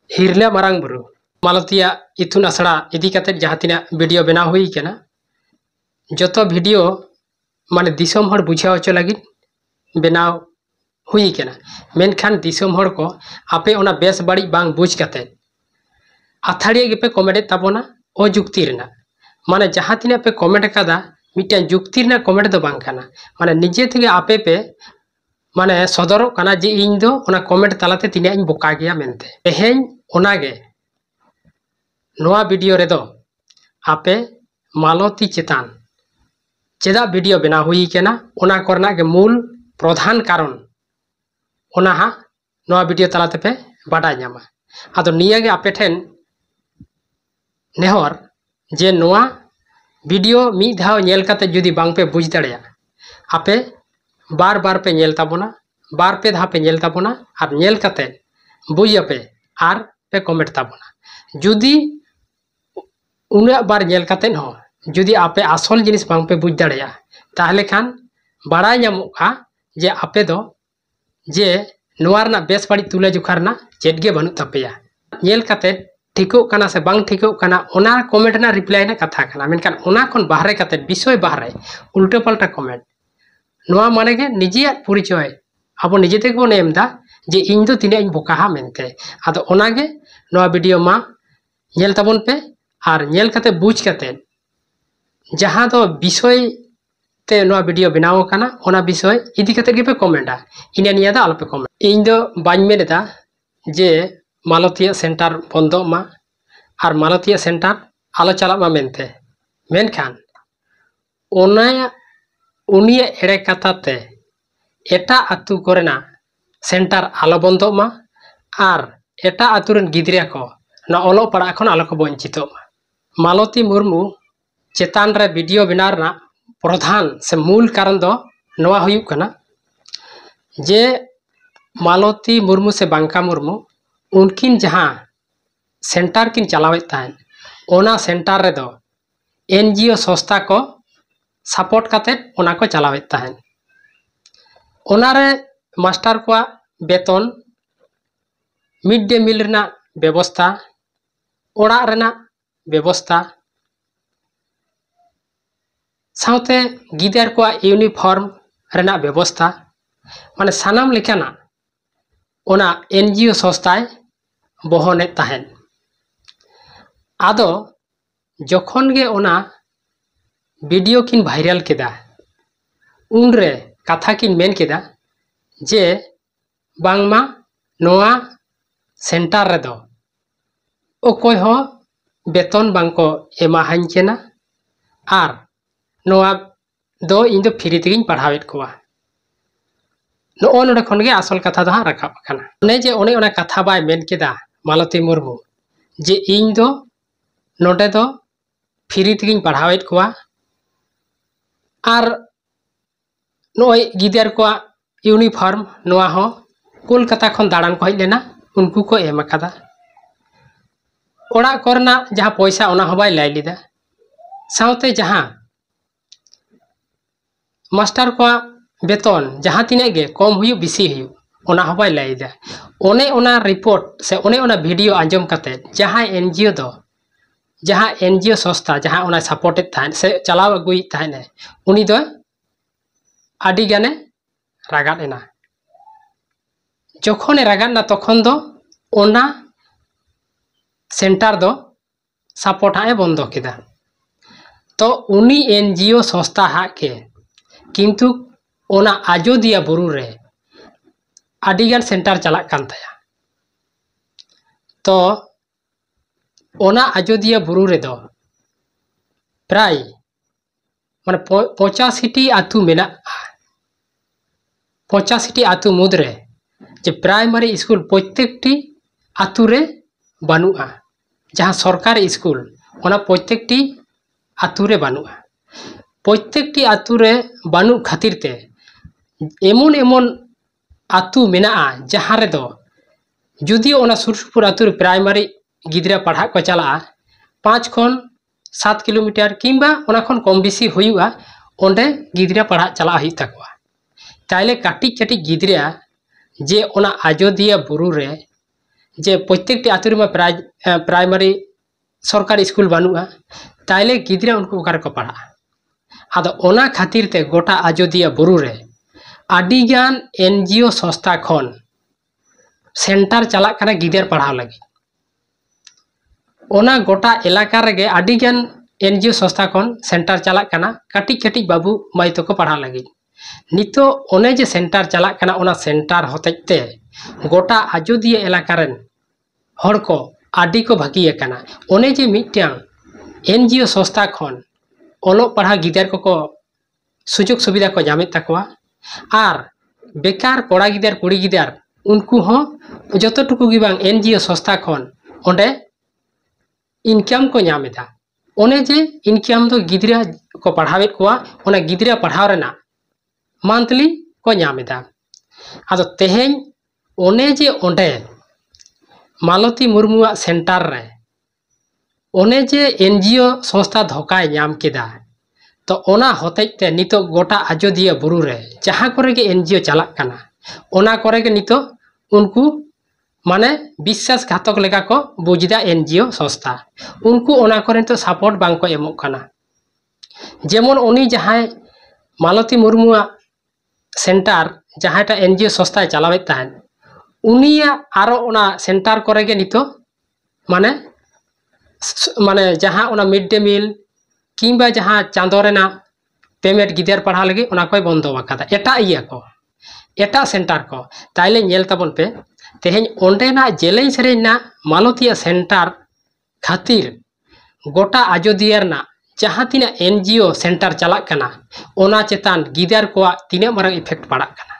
हिरला मारांग बुरु मालतिया इतुन आसड़ा इदी कते जहाँ तिना वीडियो बना हुई केना जतो वीडियो माने दिसोम हर बुझाव चो लगी बनाव हुई केना मेनखान दिसोम हर को आपे ओना बेस बाड़ी बांग बुझ कते अथाड़िया गेपे कमेंट ताबोना ओ जुक्ति रेना माने जहाँ तिना पे कमेंट कदा मिटन जुक्ति रेना कमेंट दो बांग काना माने निजे थेगे आपे पे माने सदरो काना जे इन दो ओना कमेंट तालाते तिना इन बोका गया मेनते तेहेन ओनागे नोआ वीडियो रेदो आपे मालती चेतान चेदा वीडियो बना हुई केना ओना करना के मूल प्रधान कारण ओना हा नोआ वीडियो तालाते पे बाडा न्यामा आदो निया गे आपे ठेन नेहर जे नोआ वीडियो मी धाव नेल काते जुदी बांग पे बुझ दाड़ेया आपे बार बार पे नेल ताबोना बार पे धा पे नेल ताबोना आर नेल काते बुझ आपे आर पे कमेंट ताबोना जुदी उन्ना बार नेल काते हो जुदी आपे आसल जिनिस बांग पे बुझ दाड़ेया ताहले खान बाड़ा न्यामोगा जे आपे दो जे नोआ रना बेस बाड़ी तुले जुखा रना चेद गे बानु तापेया नेल काते ठिको काना से बांग ठिको काना ओना कमेंट ना रिप्लाई ना कथा काना मेनखान ओना खन बाहरे काते विषय बाहरे उल्टा पल्टा कमेंट नोआ माने गे निजिया परिचय अब निजे ते को नेमदा जे इन दो तिना इन बोकाहा मेनते आदो ओना गे नोआ वीडियो मा नेल ताबोन पे आर नेल काते बुझ काते जहां दो विषय ते नोआ वीडियो बनाव काना ओना विषय इदी काते गे पे कमेंटा इना निया दा आलोपे कमेंट इन दो बाñ मेनेदा जे मालतिया सेंटर बंदो मा और मालतिया सेंटर आलो चला मा मेनते मेनखान ओना उनिया एड़े कथाते एटा आतु कोरेना सेंटर आलो बंदो मा और एटा आतु रन गिद्रिया को ना ओलो पड़ा खन आलो को वंचितो मा मालती मुर्मू चेतान रे वीडियो बनारना प्रधान से मूल कारण दो नोआ हुयुक कना जे मालती मुर्मू से बांका मुर्मू उनकिन जहाँ सेंटर किन चलावेत ताहन ओना सेंटर रे दो एनजीओ संस्था को सपोर्ट काते ओना को चलावेत ताहन ओना रे मास्टर को वेतन मिड डे मील रेना व्यवस्था ओड़ा रेना व्यवस्था साउते गिदार को यूनिफॉर्म रेना व्यवस्था माने सानाम लेखाना ओना एनजीओ संस्थाय बहने ताहन आदो जखन गे ओना वीडियो किन भाइरल केदा उनरे कथा किन मेन केदा जे बांगमा नोआ सेंटर रे दो ओकोय हो वेतन बांको एमा हाइन केना आर नोआ दो इन दो फ्री तेगिन पढ़ावेत कोवा नो नोडे खन गे आसल कथा दो राखाब काना ओने जे ओने ओना कथा बाय मेन केदा मालती मुर्मू जे इन दो नोडे दो फ्री तेगिन पढ़ावेत कोवा आर नोय गिदार को यूनिफॉर्म नोआ हो कोलकाता खन दाड़ान को हज लेना उनको को एम अकादा ओड़ा करना जहाँ पैसा ओना हो बाय लाई लिदा साउते जहाँ मास्टर को वेतन जहाँ तीना गे कम हुयु बिसी हुयु ओना हो बाय लाइदा ओने ओना रिपोर्ट से ओने ओना वीडियो आंजम काते जहाँ एनजीओ दो जहाँ एनजीओ संस्था जहाँ ओना सपोर्टेड थान से चलाव अगुई थाने उनी दो आदि गाने रागाद एना जखने रागाद ना तखन दो ओना सेंटर दो सपोर्ट हाए बंद केदा तो उनी एनजीओ संस्था हा के किंतु ओना आजोदिया बुरु रे आदिगान सेंटर चला कान ताया तो ओना आजोदिया बुरु रे दो प्राय माने 85टी आतु मेना 85टी आतु मुद्रे जे प्राइमरी स्कूल प्रत्येकटी आतु रे बानुआ जहाँ सरकारी स्कूल ओना प्रत्येकटी आतु रे बानुआ प्रत्येकटी आतु रे बानु खातिर ते एमन एमन आतु मेना जहाँ रे दो जुदी ओना सुरसुपुर आतु रे प्राइमरी गिद्रा पढ़ा को चला 5 खन 7 किलोमीटर किंबा ओना खन कम बेसी हुआ ओंडे गिद्रा पढ़ा चला हुई तकवा ताइले काटी काटी गिद्रा जे ओना आजोदिया बुरु रे जे प्रत्येकटी आतु रे प्राइमरी सरकारी स्कूल बानुआ ताइले गिद्रा उनको ओकारे को पढ़ा आदो ओना खातिर ते गोटा आजोदिया बुरु रे आडिगान एनजीओ संस्था खन सेंटर चला कना गिदर पढ़ाव लगी ओना गोटा इलाका रेगे आडिगान एनजीओ संस्था खन सेंटर चला कना कटी कटी बाबू माई तो को पढ़ाव लगी नितो ओने जे सेंटर चला कना ओना सेंटर होतेते गोटा आजोदिया इलाका रेन हर को आडी को भागी कना ओने जे मिट्यां एनजीओ संस्था खन ओलो पढ़ा गिदर को सुजोग सुविधा को जामे तकवा आर बेकार कोड़ा गिदर कुड़ी गिदर उनको हो जतटुकु गी बांग एनजीओ संस्था खन ओंडे इनकम को नामेदा ओने जे इनकम तो गिदरा को पढ़ावेत कोआ ओना गिदरा पढ़ाव रेना मंथली को नामेदा आदो तेहेन ओने जे ओंडे मालती मुर्मुआ सेंटर रे ओने जे एनजीओ संस्था धोकाय नाम केदा तो ओना होतेते नितो गोटा आजोदिया बुरु रे जहाँ करे के एनजीओ चला कना ओना करे के नितो उनको माने विश्वासघातक लेका को बुझदा एनजीओ संस्था उनको ओना करे तो सपोर्ट बांग को एमोग कना जेमन उनी जहाँ मालती मुर्मुआ सेंटर जहाँटा एनजीओ संस्था चलावे तहन उनिया आरो ओना सेंटर करे के नितो माने माने जहाँ ओना मिड डे मील किंबा जहाँ चांदो रेना पेमेंट गिदर पढ़ा लगे ओना कोई बंदो वाकादा एटा इया को एटा सेंटर को ताइले नेल तबन पे तेहेन ओंडेना जेलें सेरेना मालतीया सेंटर खातिर गोटा आजोदिया ना जहाँ तीना एनजीओ सेंटर चला कना ओना चेतान गिदर को तीने मारंग इफेक्ट पड़ा कना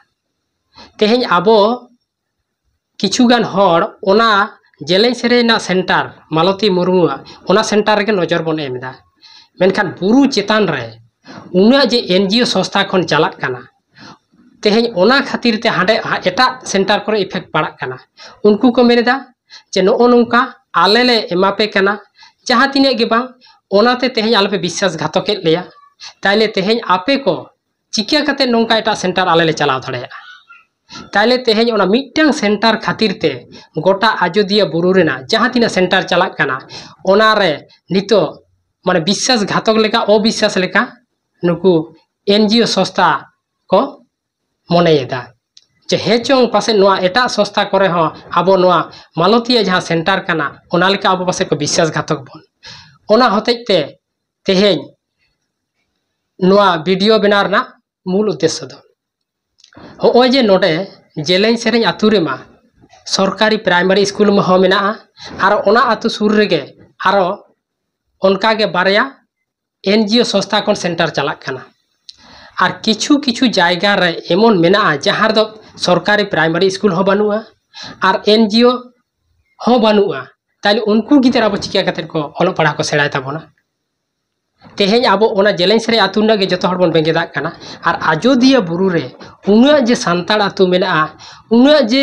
तेहेन आबो किछुगान हर ओना जेलें सेरेना सेंटर मालती मुर्मुआ ओना सेंटर के नजर बन एमदा मेनखान बुरु चेतान रे उना जे एनजीओ संस्था खन चला कना तेहेन ओना खातिर ते हांडे एटा सेंटर करे इफेक्ट पड़ा कना उनको को मेनेदा जे नो नोंका आले ले एमापे कना जहाँ तिने गे बांग ओनाते तेहेन आलपे विश्वासघातक के लेया ताइले तेहेन आपे को चिकिया कते नोंका एटा सेंटर आले ले चलाव धड़ेया ताइले तेहेन ओना मिट्टांग सेंटर खातिर ते गोटा आजोदिया बुरु रेना जहाँ तिना सेंटर चला कना ओना रे नितो माने विश्वासघातक लेका अविश्वास लेका नुकु एनजीओ संस्था को मनेदा जे हेचों पासे नोआ एटा संस्था करे हो आबो नोआ मालतीया जहाँ सेंटर कना ओना लेका आबो पासे को विश्वासघातक बन ओना होतेते तेहेन नोआ वीडियो बनार ना मूल उद्देश्य दो हो जे नोडे जेलें सेरें आतु रे मा सरकारी प्राइमरी स्कूल में हो मेना आरो ओना आतु सुर रेगे आरो उनका के बारया एनजीओ संस्था को सेंटर चला कना और किछु किछु जायगा रे एमन मेना जहाँ दो सरकारी प्राइमरी स्कूल हो बानुआ और एनजीओ हो बानुआ ताइले उनको गिदर अब चिकिया कते को ओलो पढ़ा को सेड़ाय ताबोना तेहेन आबो ओना जेलें सेरे आतु ना गे जतो हर बन बेंगेदा कना और आजोदिया बुरु रे उना जे सांताड़ आतु मेना उना जे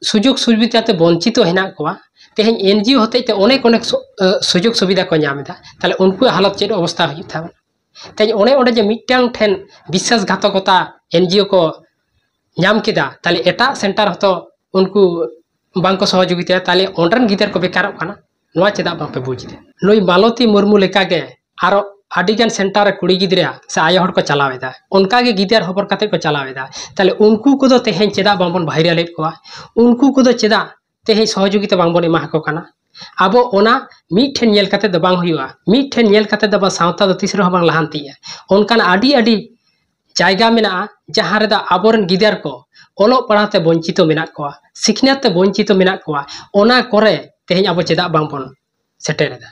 सुजोग सुविधा ते वंचित हेना कोआ तेहेन एनजीओ होते अनेक अनेक सुजोग सुविधा को नामेदा ताले उनको हालत चेद अवस्था हुई था तेज ओने ओंडे जे मिट्टांग ठेन विश्वासघातकता एनजीओ को नाम केदा ताले एटा सेंटर हतो उनको बांको सहयोगिता ताले ओंडरन गिदर को बेकार कना नोआ चेदा बांपे बुझदे नोई मालती मुर्मू लेका गे आरो आडिगान सेंटर कुड़ी गिदरा से आयो हर को चलावेदा उनका गे गिदर खबर कते को चलावेदा ताले उनको को दो तेहेन चेदा बांबन भाइरल कोआ उनको को दो चेदा तेहेन सहयोगिता बांबन एमा को कना आबो ओना मिठेन नेल कते द बांग हुआ मिठेन नेल कते द बा सावता द तीसरो बांग लहानतिया उनकान आडी आडी जायगा मेना जहाँ रे दा आबोरन गिदर को ओलो पढ़ाते वंचित मेना को सिखनाते वंचित मेना को ओना करे तेहेन आबो चेदा बांबन सेटेरेदा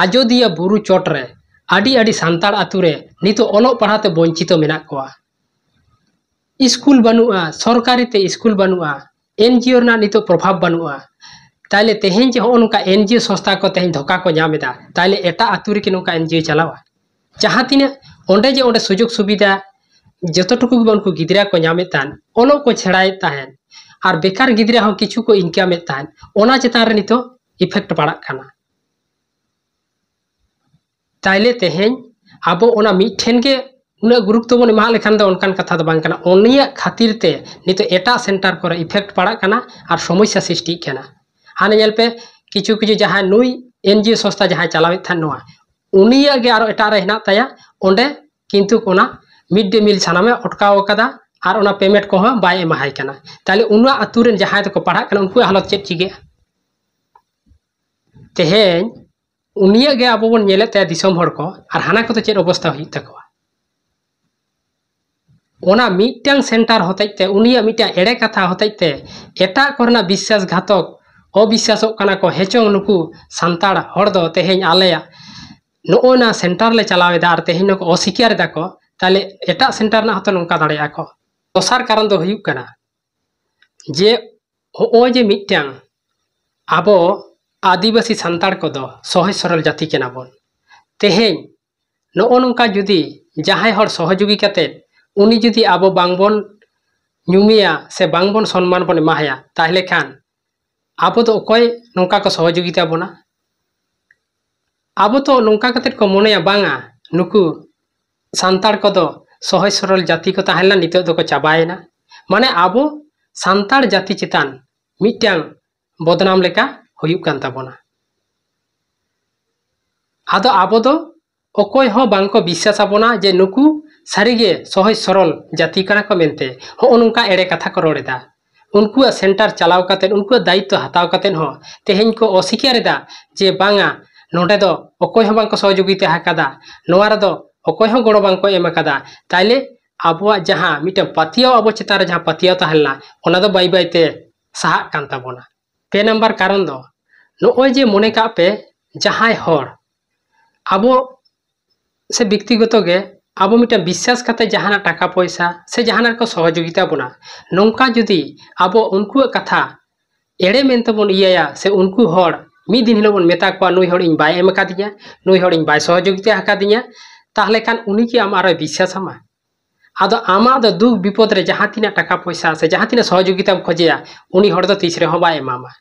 आजोदिया बुरु चोट रे आडी आडी सांताड़ आतु रे नितो ओलो पढ़ाते वंचित मेना को स्कूल बनुआ सरकारी ते स्कूल बनुआ एनजीओ ना नितो प्रभाव बनुआ ताइले तेहेन जे हो नुका एनजीओ संस्था को तेहेन धोखा को नामेदा ताइले एटा आतु रे कि नुका एनजीओ चलावा जहाँ तीने ओंडे जे ओंडे सुजोग सुविधा जतटुकु उनको गिदरा को नामे तान ओलो को छेड़ाए ताहेन और बेकार गिदरा हो किछु को इनकामे ताहेन ओना चेतान रे नितो इफेक्ट पड़ा खाना ताइले तेहेन आबो ओना मिठेन के उना गुरुत्व बन एमा लेखान दो उनकान कथा दो बांग कना ओनिया खातिर ते नितो एटा सेंटर को इफेक्ट पड़ा कना और समस्या सृष्टि कना हाने नेल पे किछु किछु जहां नुई एनजीओ संस्था जहां चलावे थान नोआ उनिया गे आरो एटा रे हिना ताया ओंडे किंतु कोना मिड डे मिल सानामे अटकाव कदा और ओना पेमेंट को बाय एमाहाय कना ताले उना अतु रेन जहां को पढ़ा कना उनको हालत चेक चिगे तेहेन उनिया गे अब बन नेले ते दिसम हर को और हाना को तो चेक अवस्था हुई तकवा ओना मिटटांग सेंटर होतेते उनिया मिटा एड़े कथा होतेते एटा करना विश्वासघातक अविश्वासक कना को हेचों नुकु सांताड़ हर दो तेहेन आलेया नोना सेंटर ले चलावेदा और तेहेन को अस्वीकार दाको ताले एटा सेंटर ना हतो नोंका दाड़ेया को दोसार कारण दो हुयुक कना जे ओ जे मिटटांग आबो आदिवासी सांताड़ को दो सहज सरल जाति केना बोन तेहेन नो नोंका जुदी जहाय हर सहयोगी कते उनी जुदी आबो बांगबन नुमिया से बांगबन सम्मान बन एमाहाया ताहले खान आबो तो अकय नोंका को सहयोगिता बोना आबो तो नोंका कते को मोनेया बांगा नुकु सांताड़ को दो सहज सरल जाति को ताहेला नितो दो को चाबायना माने आबो सांताड़ जाति चितान मिटटांग बदनाम लेका हुयुक कान ताबोना आदो आबो दो अकय हो बांको विश्वास आबोना जे नुकु सारिगे सहज सरल जाति कना को मेनते हो नोंका एड़े कथा को रोड़ेदा उनको सेंटर चलाव काते उनको दायित्व हताव काते हो तेहेन को अस्वीकारेदा जे बांगा नोडे दो अकय हो बांको सहयोगिता हाकादा नोवार दो अकय हो गड़ो बांको एम कादा ताइले आबुआ जहां मिटे पातियाव आबो चिता रे जहां पातियाव ताहला ओना दो बाई बाईते साहा कान ताबोना पे नंबर कारण दो नोय जे मने का पे जहां हर आबो से व्यक्तिगत गे आबो मिटे विश्वास काते जहाना टाका पैसा से जहाना को सहयोगिता बोना नौका जुदी आबो उनको कथा एड़े मेनते बन इया से उनको हर मी दिन हिलो बन मेता को नुई हर इन बाय एम कादिया नुई हर इन बाय सहयोगिता हाकादिया ताहले खान उनी की आम आरो विश्वास आमा आदो आमा दो दुख विपद रे जहां तिना टाका पैसा से जहां तिना सहयोगिता खोजेया उनी हर दो तीसरे हो बाय एमामा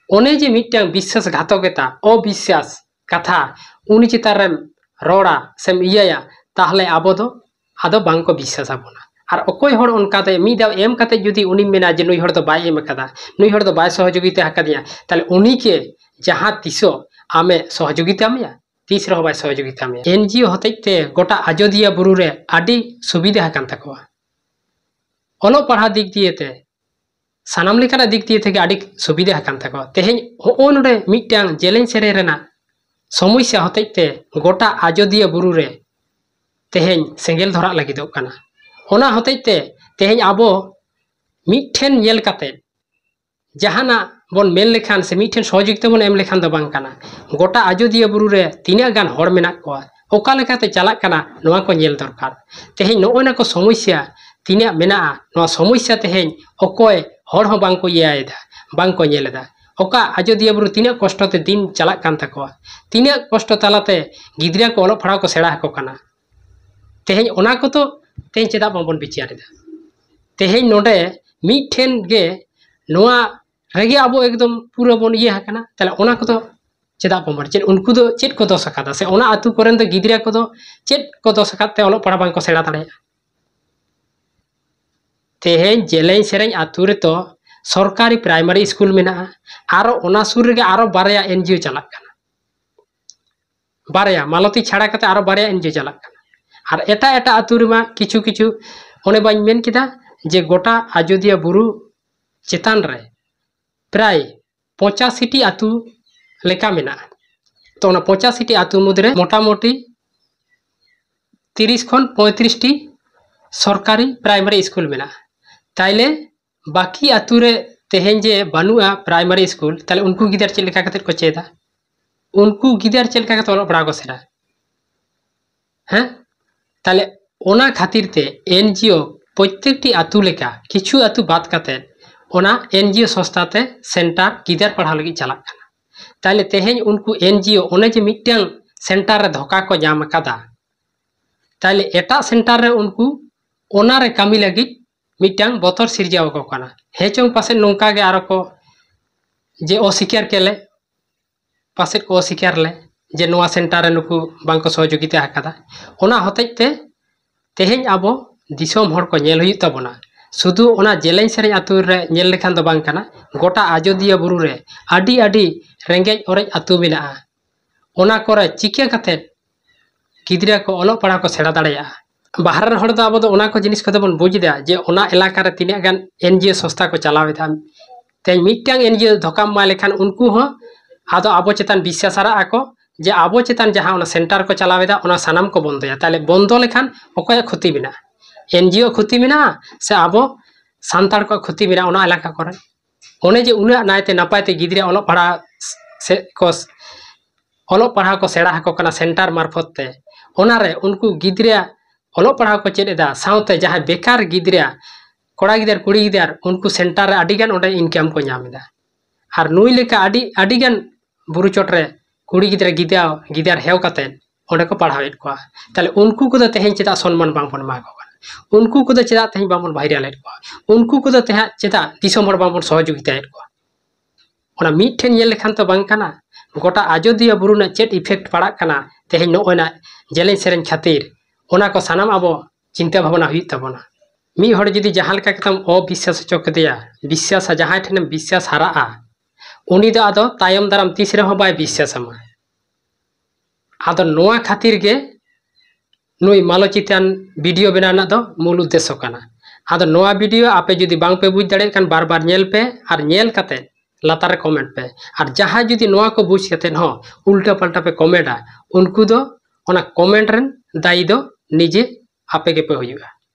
ओने जे मिटटांग विश्वासघातकता अविश्वास कथा उनी चितार रोड़ा से इया ताहले आबो दो आदो बांको विश्वास आबोना और अकय हर उनकाते मी दाव एम काते जुदी उनी मेना जे नुई हर दो बाय एम कादा नुई हर दो बाय सहयोगिता हाकादिया ताले उनी के जहां तिसो आमे सहयोगिता मेया तीस रहो बाय सहयोगिता में एनजीओ होतेते गोटा आजोदिया बुरु रे आडी सुविधा हाकान ताकोआ ओलो पढ़ा दिक दिएते सानाम लेकाना दिक दिए थे आडी सुविधा हाकान ताकोआ तेहेन हो नोडे मिटटांग जेलें सेरे रेना समस्या होतेते गोटा आजोदिया बुरु रे तेहेन सेंगेल धरा लागिदोग काना ओना होतेते तेहेन आबो मिठेन नेल काते जहाना बन मेल लेखान से मिठेन सहयोगिता बन एम लेखान दो बांग काना गोटा आजोदिया बुरु रे तिना गान हर मेना कोआ ओका लेकाते चलाक काना नोआ को नेल दरकार तेहेन नोना को समस्या तिना मेना नोआ समस्या तेहेन अकय हर हो बांग को इयाएदा बांग को नेलेदा ओका आजोदिया बुरु तिना कष्टते दिन चलाक कान ताकोआ तिना कष्ट तालाते गिद्रा को ओलो फड़ा को सेड़ा हको काना तेहेन ओना को तो तेहेन चेदा बाबन बिचारेदा तेहेन नोडे मिठेन गे नोआ रेगे आबो एकदम पूरा बन इया हकना ताले ओना को तो चेदा बाबन चेद उनको दो चेद को दो सकादा से ओना आतु कोरेन दो गिद्रा को दो चेद को दो सकाते ओलो पड़ा बांग को सेड़ा दाड़े तेहेन जेलें सेरें आतु रे तो सरकारी प्राइमरी स्कूल मेना आरो ओना सुर रे आरो बारया एनजीओ चलाक काना बारया मालती छाड़ा कते आरो बारया एनजीओ चलाक काना और एटा एटा आतु रे मा किछु किछु ओने बाñ मेन किदा जे गोटा आजोदिया बुरु चेतान रे प्राय 85टी आतु लेका मेना तो ना 85टी आतु मुद्रे मोटामोटी 30 खन 35टी सरकारी प्राइमरी स्कूल मेना ताइले बाकी आतु रे तेहेन जे बानुआ प्राइमरी स्कूल ताले उनको गिदार चेल लेका कते को चेदा उनको गिदार चेल लेका कते ओलो पड़ा को सेरा हैं ताले ओना खातिर ते एनजीओ प्रत्येकटी आतु लेका किछु आतु बात काते ओना एनजीओ संस्थाते सेंटर गिदार पढ़ा लगी चलाक काना ताले तेहेन उनको एनजीओ ओने जे मिटटांग सेंटर रे धोखा को जाम कादा ताले एटा सेंटर रे उनको ओना रे कामी लगी मिटटांग बतर सिरजाव को काना हेचों पासे नोंका गे आरो को जे अस्वीकार केले पासे को अस्वीकार ले जे नोआ सेंटर रे नुकु बांको सहयोगिता हाकादा ओना होतेते तेहेन आबो दिसोम हर को नेल हुई ताबोना शुधु ओना जेलें सेरें आतु रे नेल लेखान दो बांग कना गोटा आजोदिया बुरु रे आडी आडी रेंगेज ओरेज आतु मेनाआ ओना कोरे चिके कते गिद्रा को ओलो पढ़ा को सेड़ा दाड़ेया बाहर रन हड़ दो आबो दो ओना को जिनिस को बन बुझ दा जे ओना इलाका रे तिना गान एनजीओ संस्था को चलावेदा ते मिटटांग एनजीओ धोकाम मा लेखान उनको हो आदो आबो चेतान विश्वासारा आको जे आबो चेतान जहां ओना सेंटर को चलावेदा ओना सानाम को बंदोया ताले बंदो लेखान ओकया क्षति बिना एनजीओ क्षति बिना से आबो सान्ताड़ को क्षति बिना ओना इलाका करे ओने जे उना नायते नापायते गिद्रा ओलो पढ़ा से को ओलो पढ़ा को सेड़ा हको कना सेंटर मार्फत ते ओना रे उनको गिद्रा ओलो पढ़ा को चेदा साउते जहां बेकार गिद्रा कोड़ा गिदार कुड़ी गिदार उनको सेंटर रे आडिगान ओडे इनकम को नामिदा आर नुई लेका आडिगान बुरु चोटरे कुड़ी गिद्रा गिदार हेव कते ओडे को पढ़ावेद को ताले उनको को तेहें चेदा सम्मान बांबन माको उनको को चेदा तेहें बांबन भाइराल को उनको को तेहा चेदा दिसम हर बांबन सहयोगिता को ओना मिठेन नेल लेखान तो बांग काना गोटा आजोदिया बुरु ना चेट इफेक्ट पड़ा काना तेहें नोना जेलें सेरें खातिर ओना को सानाम आबो चिंता भावना हुई तबना मी हड़ जदि जहां लेका कतम अविश्वास चकदिया विश्वास जहां ठेन विश्वास हारा उनी दो आदो तायम दाराम तीस रहो बाय विश्वास मा आदो नोआ खातिर गे नुई मालोचितान वीडियो बनाना दो मूल उद्देश्य काना आदो नोआ वीडियो आपे जदि बांग पे बुझ दाड़े कान बार बार नेल पे और नेल कते लातार कमेंट पे और जहां जदि नोआ को बुझ कते हो उल्टा पल्टा पे कमेंटा उनको दो ओना कमेंट रन दाई दो निजे आपे के पे होयुआ।